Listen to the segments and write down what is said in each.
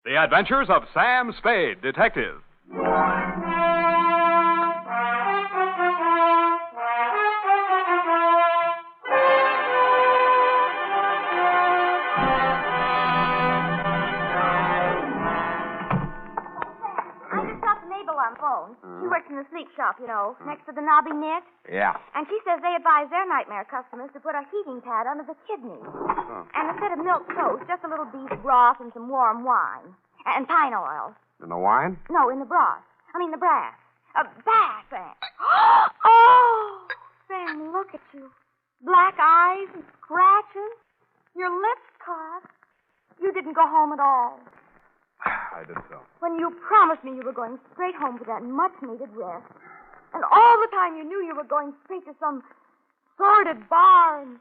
The Adventures of Sam Spade, Detective. She works in the sleep shop, next to the knobby knit. Yeah. And she says they advise their nightmare customers to put a heating pad under the kidneys. Oh. And instead of milk toast, just a little beef broth and some warm wine. And pine oil. In the wine? No, in the broth. The brass. Bath, Sam. Oh, Sam, look at you. Black eyes and scratches. Your lips cut. You didn't go home at all. I did so. When you promised me you were going straight home for that much-needed rest. And all the time you knew you were going straight to some sordid bar and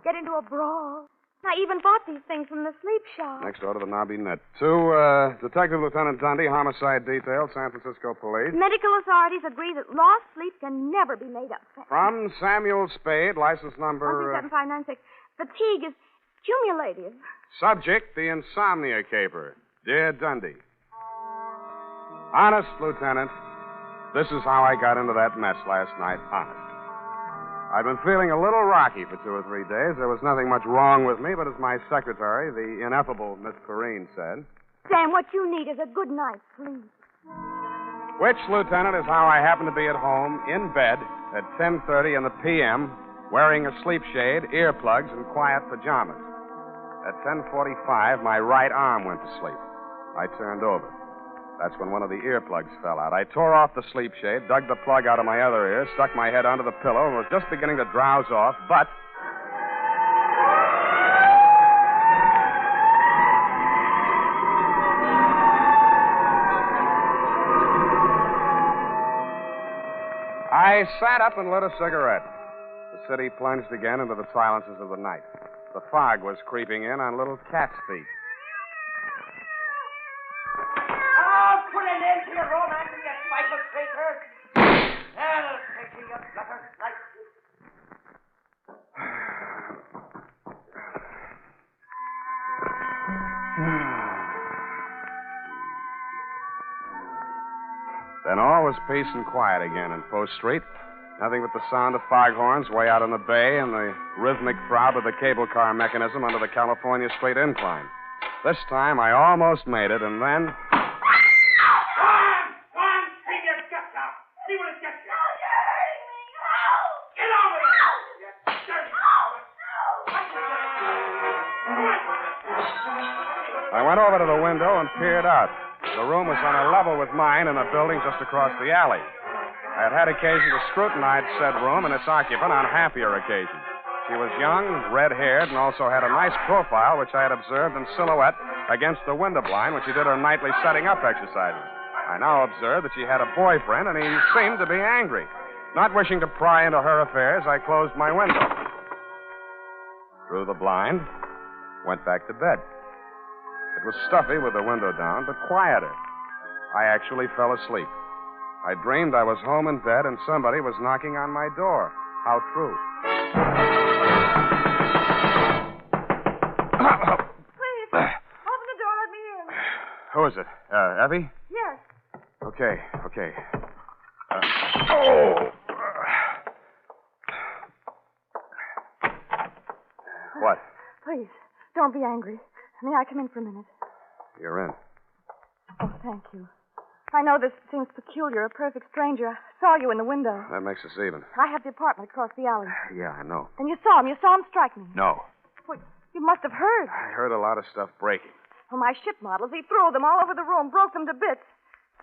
get into a brawl. I even bought these things from the sleep shop. Next door to the knobby net. To Detective Lieutenant Dunne, Homicide Detail, San Francisco Police. Medical authorities agree that lost sleep can never be made up. From Samuel Spade, license number... 17596. Fatigue is cumulative. Subject, the Insomnia caper. Dear Dundee, honest, Lieutenant, this is how I got into that mess last night, honest. I've been feeling a little rocky for 2 or 3 days. There was nothing much wrong with me, but as my secretary, the ineffable Miss Lurene, said... Sam, what you need is a good night's sleep. Which, Lieutenant, is how I happen to be at home, in bed, at 10:30 in the p.m., wearing a sleep shade, earplugs, and quiet pajamas. At 10:45, my right arm went to sleep. I turned over. That's when one of the earplugs fell out. I tore off the sleep shade, dug the plug out of my other ear, stuck my head under the pillow, and was just beginning to drowse off, but... I sat up and lit a cigarette. The city plunged again into the silences of the night. The fog was creeping in on little cat's feet. Put an end to your romance and your spiteful creatures. I'll take you, you gutter snipe. Then all was peace and quiet again in Post Street. Nothing but the sound of foghorns way out in the bay and the rhythmic throb of the cable car mechanism under the California Street incline. This time I almost made it, and then... I went over to the window and peered out. The room was on a level with mine in a building just across the alley. I had had occasion to scrutinize said room and its occupant on happier occasions. She was young, red-haired, and also had a nice profile, which I had observed in silhouette against the window blind when she did her nightly setting-up exercises. I now observed that she had a boyfriend, and he seemed to be angry. Not wishing to pry into her affairs, I closed my window. Drew the blind, went back to bed. It was stuffy with the window down, but quieter. I actually fell asleep. I dreamed I was home in bed and somebody was knocking on my door. How true. Please, open the door, let me in. Who is it? Effie? Yes. Okay. What? Please, don't be angry. May I come in for a minute? You're in. Oh, thank you. I know this seems peculiar, a perfect stranger. I saw you in the window. That makes us even. I have the apartment across the alley. Yeah, I know. And you saw him strike me. No. Well, you must have heard. I heard a lot of stuff breaking. Well, my ship models, he threw them all over the room, broke them to bits.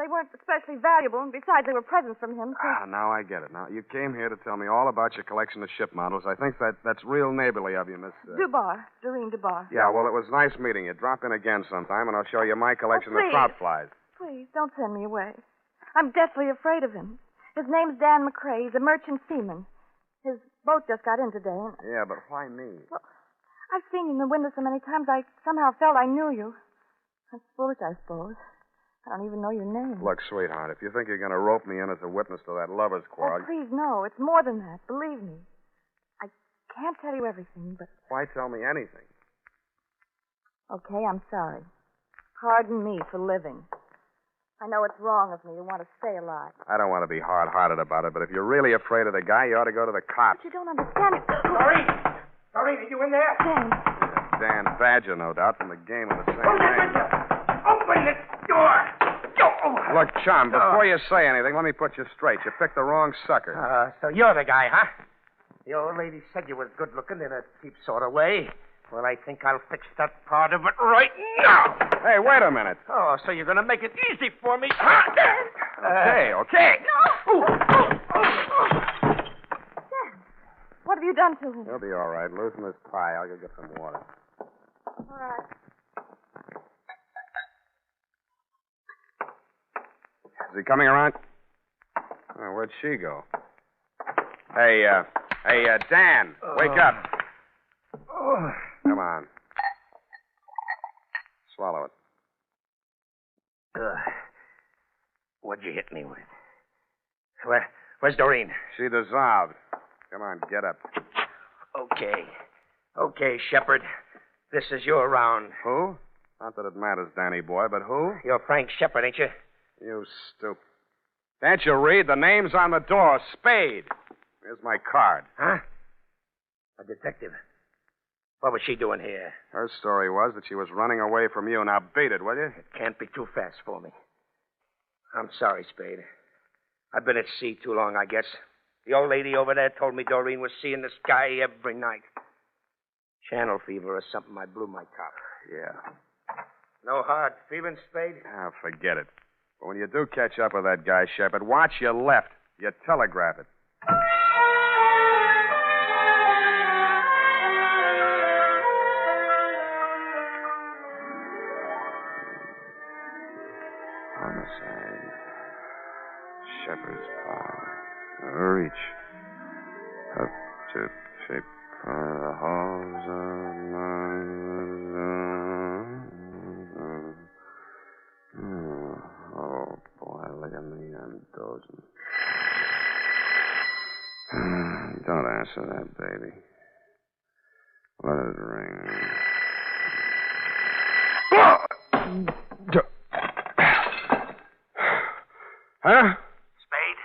They weren't especially valuable, and besides, they were presents from him. So... Now I get it. Now, you came here to tell me all about your collection of ship models. I think that's real neighborly of you, Miss... Lurene Dubar. Yeah, well, it was nice meeting you. Drop in again sometime, and I'll show you my collection of trout flies. Please, don't send me away. I'm deathly afraid of him. His name's Dan McCrae. He's a merchant seaman. His boat just got in today, and... Yeah, but why me? Well, I've seen you in the window so many times, I somehow felt I knew you. That's foolish, I suppose. I don't even know your name. Look, sweetheart, if you think you're going to rope me in as a witness to that lover's quarrel... Oh, please, no. It's more than that. Believe me. I can't tell you everything, but... Why tell me anything? Okay, I'm sorry. Pardon me for living. I know it's wrong of me to want to stay alive. I don't want to be hard-hearted about it, but if you're really afraid of the guy, you ought to go to the cops. But you don't understand it. Doreen! Doreen, are you in there? James. Dan Badger, no doubt, from the game of the same Open name. the door! Look, chum, before you say anything, let me put you straight. You picked the wrong sucker. So you're the guy, huh? The old lady said you were good-looking in a cheap sort of way. Well, I think I'll fix that part of it right now. Hey, wait a minute. Oh, so you're going to make it easy for me, huh? Okay. No! What have you done to him? He'll be all right. Loosen this tie. I'll go get some water. All right. Is he coming around? Oh, where'd she go? Hey, Dan, wake up. Come on. Swallow it. What'd you hit me with? Where's Doreen? She dissolved. Come on, get up. Okay, Shepard. This is your round. Who? Not that it matters, Danny boy, but who? You're Frank Shepard, ain't you? You stupid. Can't you read? The name's on the door. Spade. Here's my card. Huh? A detective. What was she doing here? Her story was that she was running away from you. Now beat it, will you? It can't be too fast for me. I'm sorry, Spade. I've been at sea too long, I guess. The old lady over there told me Doreen was seeing this guy every night. Channel fever or something. I blew my top. Yeah. No hard feeling, Spade? Ah, forget it. But when you do catch up with that guy, Shepard, watch your left. You telegraph it. Homicide. Shepherd's Pie. Reach. Up to shape the halls of... Oh, boy, look at me. I'm dozing. Don't answer that, baby. Let it ring. Huh? Spade,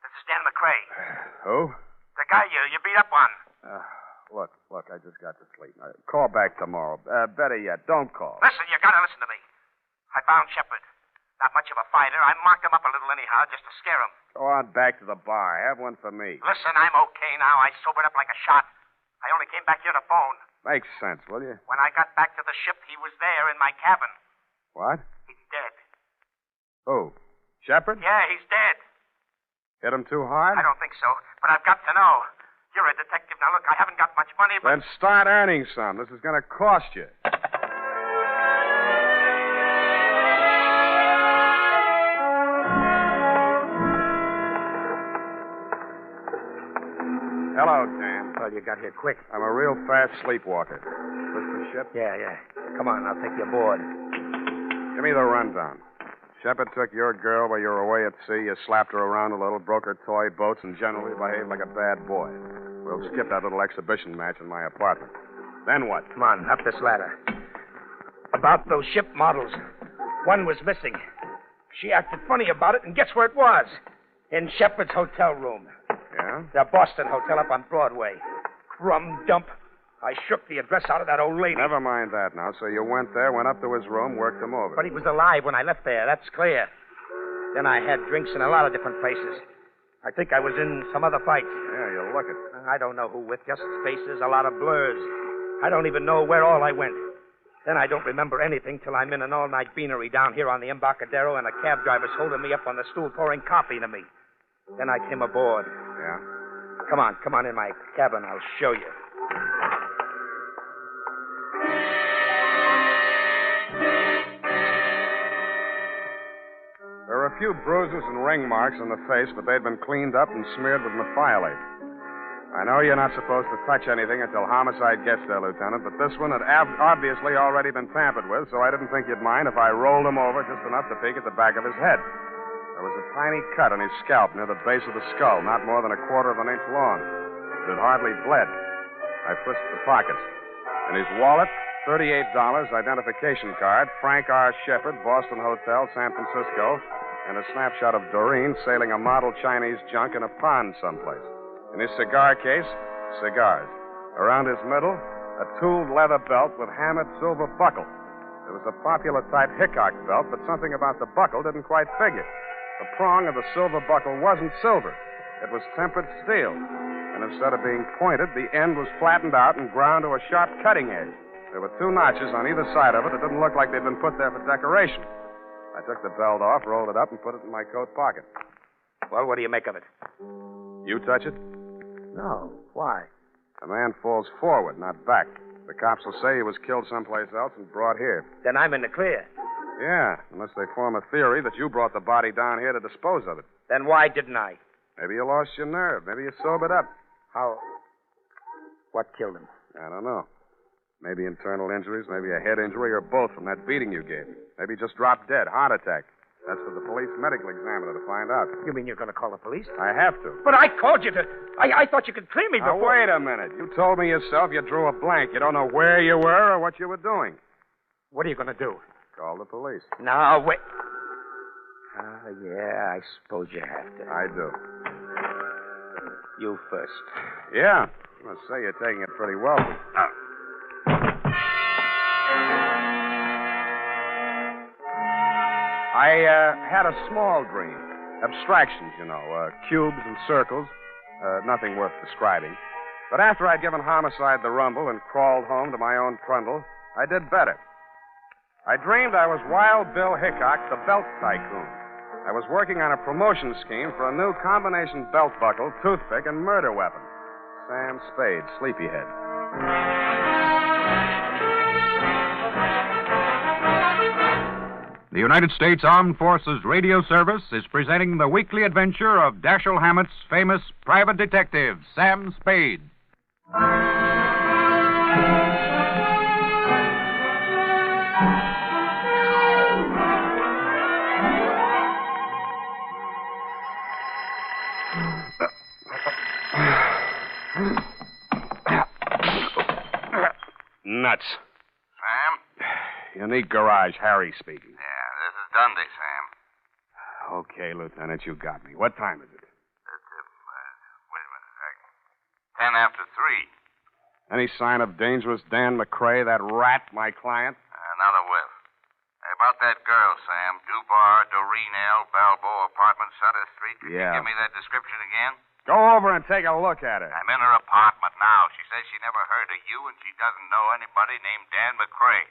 this is Dan McCrae. Who? The guy you beat up on. Look, I just got to sleep. Call back tomorrow. Better yet, don't call. Listen, you gotta listen to me. I found Shepard. Not much of a fighter. I marked him up a little anyhow, just to scare him. Go on back to the bar. Have one for me. Listen, I'm okay now. I sobered up like a shot. I only came back here to phone. Makes sense, will you? When I got back to the ship, he was there in my cabin. What? He's dead. Who? Shepard? Yeah, he's dead. Hit him too hard? I don't think so, but I've got to know. You're a detective. Now, look, I haven't got much money, but... Then start earning some. This is going to cost you. Hello, Dan. Well, you got here quick. I'm a real fast sleepwalker. This the ship? Yeah. Come on, I'll take you aboard. Give me the rundown. Shepard took your girl while you were away at sea. You slapped her around a little, broke her toy boats, and generally behaved like a bad boy. We'll skip that little exhibition match in my apartment. Then what? Come on, up this ladder. About those ship models. One was missing. She acted funny about it, and guess where it was? In Shepard's hotel room. Yeah? The Boston Hotel up on Broadway. Crumb dump. I shook the address out of that old lady. Never mind that now. So you went there, went up to his room, worked him over. But he was alive when I left there, that's clear. Then I had drinks in a lot of different places. I think I was in some other fights. Yeah, you look it. I don't know who with, just faces, a lot of blurs. I don't even know where all I went. Then I don't remember anything till I'm in an all-night beanery down here on the Embarcadero, and a cab driver's holding me up on the stool pouring coffee to me. Then I came aboard. Yeah? Come on in my cabin. I'll show you. There were a few bruises and ring marks on the face, but they'd been cleaned up and smeared with methiolate. I know you're not supposed to touch anything until homicide gets there, Lieutenant, but this one had obviously already been tampered with, so I didn't think you'd mind if I rolled him over just enough to peek at the back of his head. There was a tiny cut on his scalp near the base of the skull, not more than 1/4 of an inch long. It had hardly bled. I frisked the pockets. In his wallet, $38 identification card, Frank R. Shepard, Boston Hotel, San Francisco, and a snapshot of Lurene sailing a model Chinese junk in a pond someplace. In his cigar case, cigars. Around his middle, a tooled leather belt with Hammett silver buckle. It was a popular type Hickok belt, but something about the buckle didn't quite figure. The prong of the silver buckle wasn't silver. It was tempered steel. And instead of being pointed, the end was flattened out and ground to a sharp cutting edge. There were 2 notches on either side of it. It didn't look like they'd been put there for decoration. I took the belt off, rolled it up, and put it in my coat pocket. Well, what do you make of it? You touch it? No. Why? A man falls forward, not back. The cops will say he was killed someplace else and brought here. Then I'm in the clear. Yeah, unless they form a theory that you brought the body down here to dispose of it. Then why didn't I? Maybe you lost your nerve. Maybe you sobered up. How? What killed him? I don't know. Maybe internal injuries, maybe a head injury, or both from that beating you gave him. Maybe he just dropped dead, heart attack. That's for the police medical examiner to find out. You mean you're going to call the police? I have to. But I called you to... I thought you could clear me Now, before... wait a minute. You told me yourself you drew a blank. You don't know where you were or what you were doing. What are you going to do? Call the police. No, wait. Yeah, I suppose you have to. I do. You first. Yeah. I must say you're taking it pretty well. I had a small dream. Abstractions, you know, cubes and circles. Nothing worth describing. But after I'd given homicide the rumble and crawled home to my own trundle, I did better. I dreamed I was Wild Bill Hickok, the belt tycoon. I was working on a promotion scheme for a new combination belt buckle, toothpick, and murder weapon. Sam Spade, Sleepyhead. The United States Armed Forces Radio Service is presenting the weekly adventure of Dashiell Hammett's famous private detective, Sam Spade. Nuts. Sam? Unique Garage, Harry speaking. Yeah, this is Dunne, Sam. Okay, Lieutenant, you got me. What time is it? Wait a minute. 10 after 3. Any sign of dangerous Dan McCrae, that rat, my client? Another whiff. Hey, about that girl, Sam. Dubar, Lurene, Balboa Apartment, Sutter Street. Can Yeah. you give me that description again? Go over and take a look at her. I'm in her apartment now. She says she never heard of you, and she doesn't know anybody named Dan McCrae.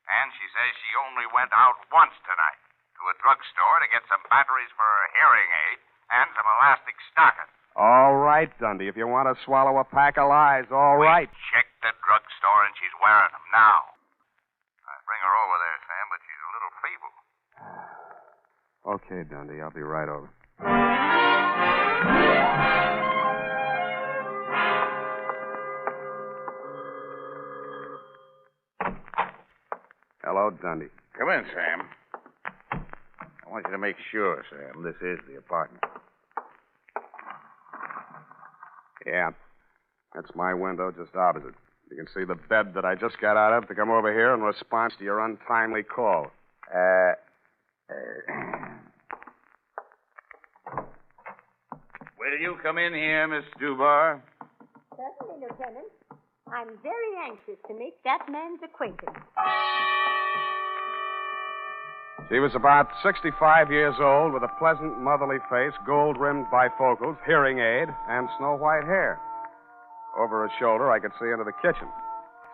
And she says she only went out once tonight to a drugstore to get some batteries for her hearing aid and some elastic stockings. All right, Dundee. If you want to swallow a pack of lies, all right. We checked the drugstore, and she's wearing them now. I bring her over there, Sam, but she's a little feeble. Okay, Dundee. I'll be right over. Hello, Dundee. Come in, Sam. I want you to make sure, Sam, this is the apartment. Yeah. That's my window just opposite. You can see the bed that I just got out of to come over here in response to your untimely call. Will you come in here, Miss Dubar? Certainly, Lieutenant. I'm very anxious to make that man's acquaintance. She was about 65 years old with a pleasant, motherly face, gold-rimmed bifocals, hearing aid, and snow-white hair. Over her shoulder, I could see into the kitchen.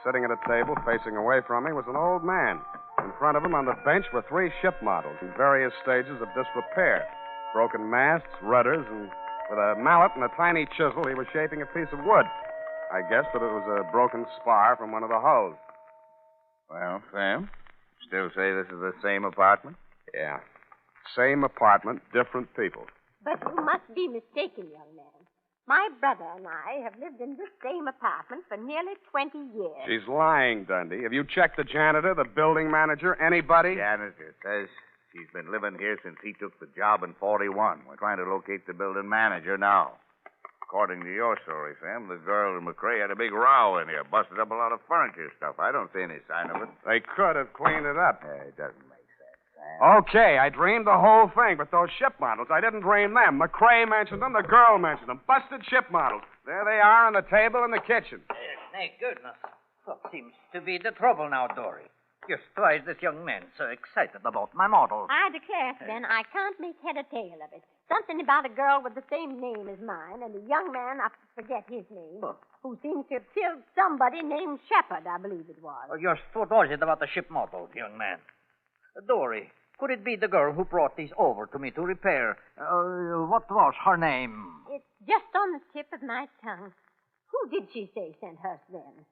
Sitting at a table facing away from me was an old man. In front of him on the bench were 3 ship models in various stages of disrepair. Broken masts, rudders, and with a mallet and a tiny chisel, he was shaping a piece of wood. I guessed that it was a broken spar from one of the hulls. Well, Sam, still say this is the same apartment? Yeah. Same apartment, different people. But you must be mistaken, young man. My brother and I have lived in this same apartment for nearly 20 years. She's lying, Dundee. Have you checked the janitor, the building manager, anybody? Janitor says she's been living here since he took the job in 41. We're trying to locate the building manager now. Of According to your story, Sam, the girl and McCrae had a big row in here, busted up a lot of furniture stuff. I don't see any sign of it. They could have cleaned it up. It doesn't make sense, Sam. Okay, I dreamed the whole thing, but those ship models, I didn't dream them. McCrae mentioned them, the girl mentioned them. Busted ship models. There they are on the table in the kitchen. Thank goodness. What seems to be the trouble now, Dory? You're surprised this young man so excited about my model. I declare, Sven, I can't make head or tail of it. Something about a girl with the same name as mine and a young man, I forget his name, who seems to have killed somebody named Shepard, I believe it was. What was it about the ship model, young man? Dory, could it be the girl who brought these over to me to repair? What was her name? It's just on the tip of my tongue. Who did she say sent her, Sven?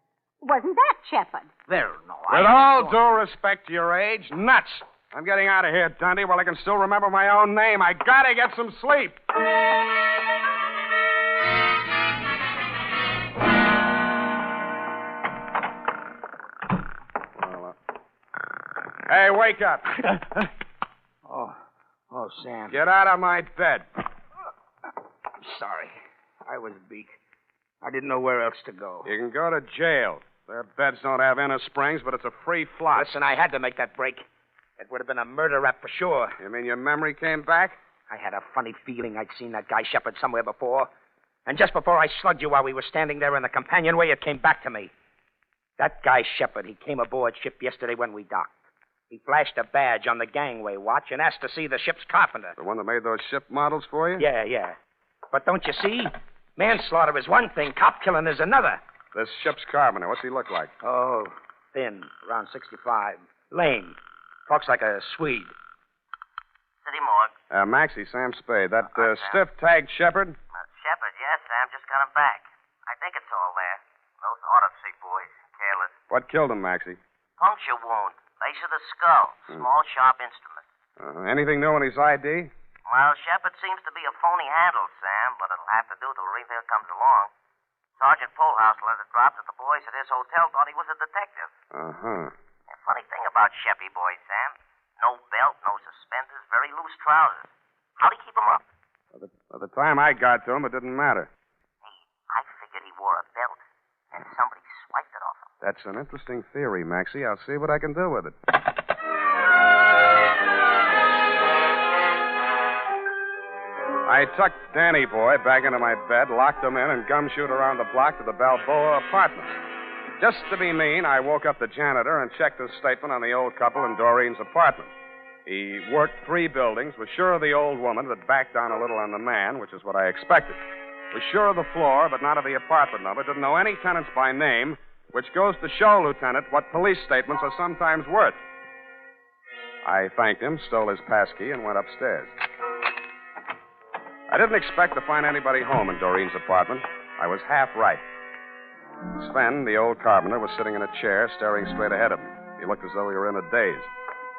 Wasn't that Shepard? There, no. With all due respect to your age, nuts. I'm getting out of here, Dunne, while I can still remember my own name. I gotta get some sleep. Hey, wake up. Oh, Sam. Get out of my bed. Sorry. I was beat. I didn't know where else to go. You can go to jail. Their beds don't have inner springs, but it's a free flop. Listen, I had to make that break. It would have been a murder rap for sure. You mean your memory came back? I had a funny feeling I'd seen that guy Shepard somewhere before. And just before I slugged you while we were standing there in the companionway, it came back to me. That guy Shepard, he came aboard ship yesterday when we docked. He flashed a badge on the gangway watch and asked to see the ship's carpenter. The one that made those ship models for you? Yeah. But don't you see? Manslaughter is one thing, cop killing is another. This ship's carpenter, what's he look like? Oh, thin, around 65. Lame. Talks like a Swede. City morgue. Maxie, Sam Spade. That stiff-tagged Shepard? Shepard, yes, Sam. Just got him back. I think it's all there. Those autopsy boys. Careless. What killed him, Maxie? Puncture wound. Base of the skull. Small, sharp instrument. Anything new in his ID? Well, Shepard seems to be a phony handle, Sam, but it'll have to do till Reveal comes along. Sergeant Polhouse let it drop that the boys at his hotel thought he was a detective. The funny thing about Sheppy boy, Sam, no belt, no suspenders, very loose trousers. How'd he keep 'em up? By the time I got to him, it didn't matter. Hey, I figured he wore a belt, and somebody swiped it off him. That's an interesting theory, Maxie. I'll see what I can do with it. I tucked Danny boy back into my bed, locked him in, and gumshoed around the block to the Balboa apartment. Just to be mean, I woke up the janitor and checked his statement on the old couple in Doreen's apartment. He worked 3 buildings, was sure of the old woman, but backed down a little on the man, which is what I expected. Was sure of the floor, but not of the apartment number. Didn't know any tenants by name, which goes to show, Lieutenant, what police statements are sometimes worth. I thanked him, stole his passkey, and went upstairs. I didn't expect to find anybody home in Doreen's apartment. I was half right. Sven, the old carpenter, was sitting in a chair, staring straight ahead of him. He looked as though he were in a daze.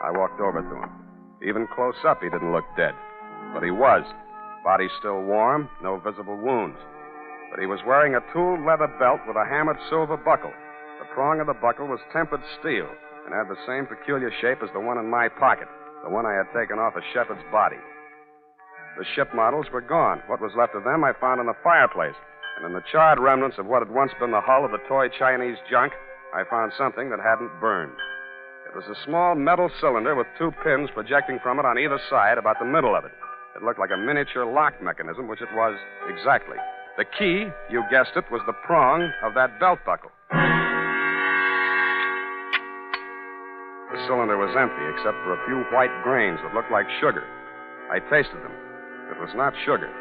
I walked over to him. Even close up, he didn't look dead. But he was. Body still warm, no visible wounds. But he was wearing a tooled leather belt with a hammered silver buckle. The prong of the buckle was tempered steel and had the same peculiar shape as the one in my pocket, the one I had taken off of Shepard's body. The ship models were gone. What was left of them I found in the fireplace. And in the charred remnants of what had once been the hull of the toy Chinese junk, I found something that hadn't burned. It was a small metal cylinder with 2 pins projecting from it on either side, about the middle of it. It looked like a miniature lock mechanism, which it was exactly. The key, you guessed it, was the prong of that belt buckle. The cylinder was empty, except for a few white grains that looked like sugar. I tasted them. It was not sugar,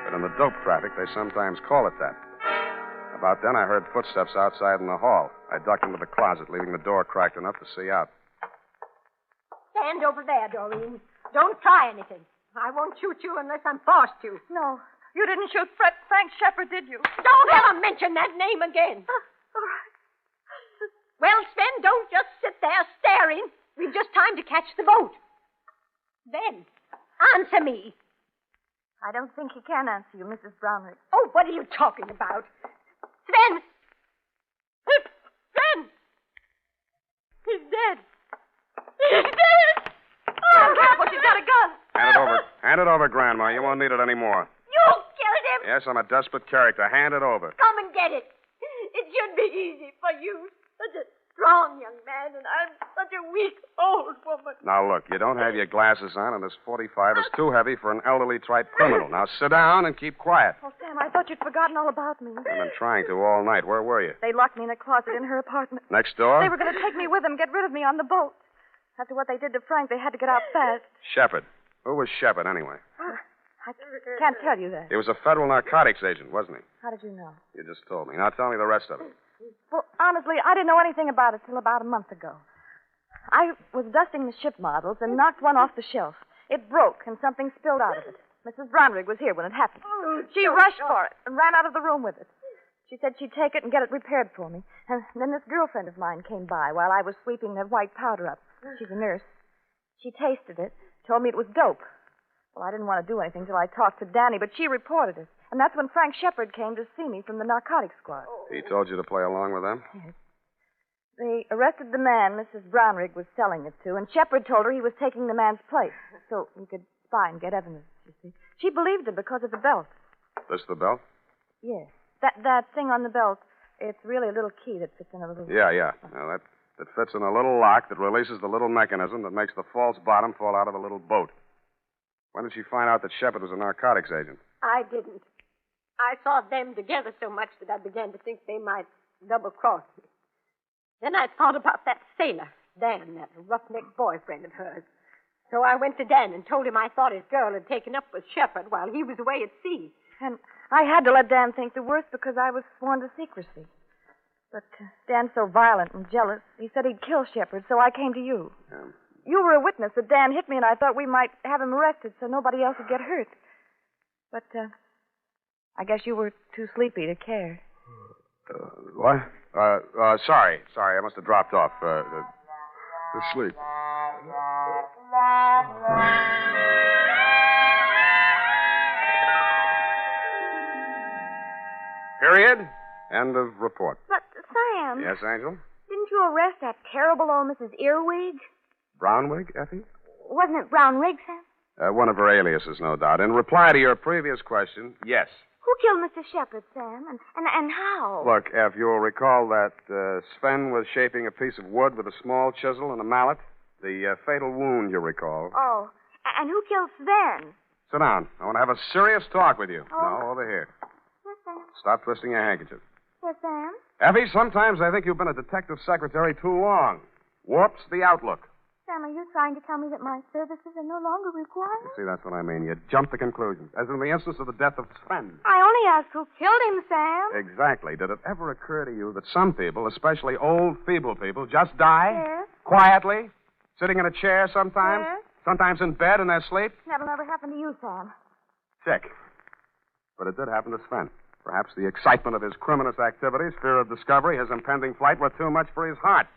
but in the dope traffic, they sometimes call it that. About then, I heard footsteps outside in the hall. I ducked into the closet, leaving the door cracked enough to see out. Stand over there, Doreen. Don't try anything. I won't shoot you unless I'm forced to. No, you didn't shoot Frank Shepard, did you? Don't ever mention that name again. All right. Well, Sven, don't just sit there staring. We've just time to catch the boat. Then, answer me. I don't think he can answer you, Mrs. Brownrigg. Oh, what are you talking about? Sven! Sven! He's dead. He's dead! Oh, careful, she's got a gun. Hand it over, Grandma. You won't need it anymore. You killed him! Yes, I'm a desperate character. Hand it over. Come and get it. It should be easy for you. Such a strong young man, and I'm such a weak old woman. Now, look, you don't have your glasses on, and this 45 is too heavy for an elderly type criminal. Now, sit down and keep quiet. Oh, Sam, I thought you'd forgotten all about me. I've been trying to all night. Where were you? They locked me in a closet in her apartment. Next door? They were going to take me with them, get rid of me on the boat. After what they did to Frank, they had to get out fast. Shepard. Who was Shepard, anyway? I can't tell you that. He was a federal narcotics agent, wasn't he? How did you know? You just told me. Now, tell me the rest of it. Well, honestly, I didn't know anything about it till about a month ago. I was dusting the ship models and knocked one off the shelf. It broke, and something spilled out of it. Mrs. Brownrigg was here when it happened. She rushed for it and ran out of the room with it. She said she'd take it and get it repaired for me. And then this girlfriend of mine came by while I was sweeping that white powder up. She's a nurse. She tasted it, told me it was dope. Well, I didn't want to do anything till I talked to Danny, but she reported it. And that's when Frank Shepard came to see me from the narcotics squad. He told you to play along with them? Yes. They arrested the man Mrs. Brownrigg was selling it to, and Shepard told her he was taking the man's place so he could spy and get evidence, you see. She believed him because of the belt. This the belt? Yes. That thing on the belt, it's really a little key that fits in a little... Yeah. Now, that fits in a little lock that releases the little mechanism that makes the false bottom fall out of the little boat. When did she find out that Shepard was a narcotics agent? I didn't. I saw them together so much that I began to think they might double-cross me. Then I thought about that sailor, Dan, that roughneck boyfriend of hers. So I went to Dan and told him I thought his girl had taken up with Shepard while he was away at sea. And I had to let Dan think the worst because I was sworn to secrecy. But Dan's so violent and jealous, he said he'd kill Shepard, so I came to you. Yeah. You were a witness that Dan hit me, and I thought we might have him arrested so nobody else would get hurt. But I guess you were too sleepy to care. What? Sorry. I must have dropped off. To sleep. Period. End of report. But, Sam... Yes, Angel? Didn't you arrest that terrible old Mrs. Earwig? Brownwig, Effie? Wasn't it Brownrigg, Sam? One of her aliases, no doubt. In reply to your previous question, yes. Who killed Mr. Shepard, Sam? And how? Look, Eff, you'll recall that Sven was shaping a piece of wood with a small chisel and a mallet. The fatal wound, you recall. Oh, and who killed Sven? Sit down. I want to have a serious talk with you. Oh. No, over here. Yes, Sam. Stop twisting your handkerchief. Yes, Sam. Effie, sometimes I think you've been a detective secretary too long. Warps the outlook. Sam, are you trying to tell me that my services are no longer required? See, that's what I mean. You jump to conclusions. As in the instance of the death of Sven. I only asked who killed him, Sam. Exactly. Did it ever occur to you that some people, especially old, feeble people, just die? Yes. Quietly? Sitting in a chair sometimes? Yes. Sometimes in bed in their sleep? That'll never happen to you, Sam. Sick. But it did happen to Sven. Perhaps the excitement of his criminous activities, fear of discovery, his impending flight were too much for his heart.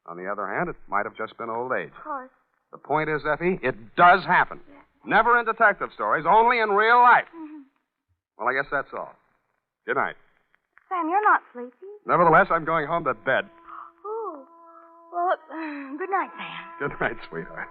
On the other hand, it might have just been old age. Of course. The point is, Effie, it does happen. Yes. Never in detective stories, only in real life. Mm-hmm. Well, I guess that's all. Good night. Sam, you're not sleepy. Nevertheless, I'm going home to bed. Oh. Well, good night, Sam. Good night, sweetheart.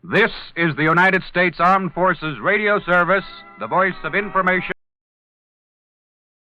This is the United States Armed Forces Radio Service, the voice of information